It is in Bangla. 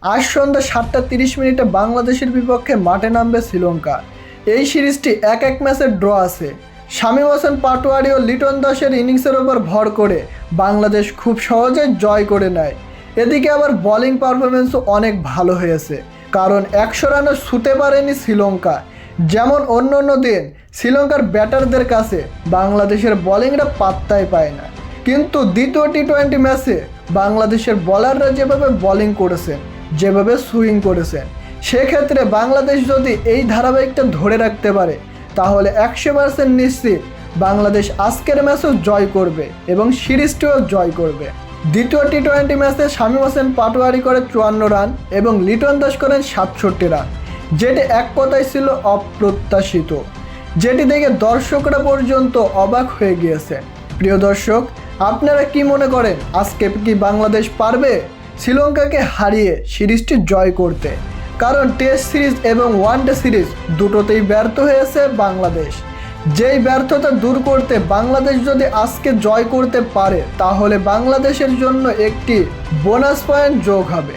আজ সন্ধ্যা 7:30 বাংলাদেশের বিপক্ষে মাঠে নামবে শ্রীলঙ্কা। এই সিরিজটি 1-1 ম্যাচের ড্র আছে। শামীম হোসেন পাটোয়ারি ও লিটন দাসের ইনিংসের ওপর ভর করে বাংলাদেশ খুব সহজে জয় করে নেয়। এদিকে আবার বোলিং পারফরমেন্সও অনেক ভালো হয়েছে, কারণ 100 রানও ছুঁতে পারেনি শ্রীলঙ্কা। যেমন অন্য অন্য দিন শ্রীলঙ্কার ব্যাটারদের কাছে বাংলাদেশের বোলিংরা পাত্তাই পায় না, কিন্তু দ্বিতীয় টি-20 ম্যাচে বাংলাদেশের বোলাররা যেভাবে বোলিং করেছেন, যেভাবে সুইং করেছেন, সেক্ষেত্রে বাংলাদেশ যদি এই ধারাবাহিকটা ধরে রাখতে পারে তাহলে 100% নিশ্চিত বাংলাদেশ আজকের ম্যাচও জয় করবে এবং সিরিজটিও জয় করবে। দ্বিতীয় টি-20 ম্যাচে শামীম হোসেন পাটোয়ারি করে 54 রান এবং লিটন দাস করেন 67 রান, যেটি এক কথায় ছিল অপ্রত্যাশিত, যেটি দেখে দর্শকরা পর্যন্ত অবাক হয়ে গিয়েছে। প্রিয় দর্শক, আপনারা কি মনে করেন আজকে কি বাংলাদেশ পারবে শ্রীলঙ্কাকে হারিয়ে সিরিজটি জয় করতে? কারণ টেস্ট সিরিজ এবং ওয়ানডে সিরিজ দুটোতেই ব্যর্থ হয়েছে বাংলাদেশ। যেই ব্যর্থতা দূর করতে বাংলাদেশ যদি আজকে জয় করতে পারে তাহলে বাংলাদেশের জন্য একটি বোনাস পয়েন্ট যোগ হবে।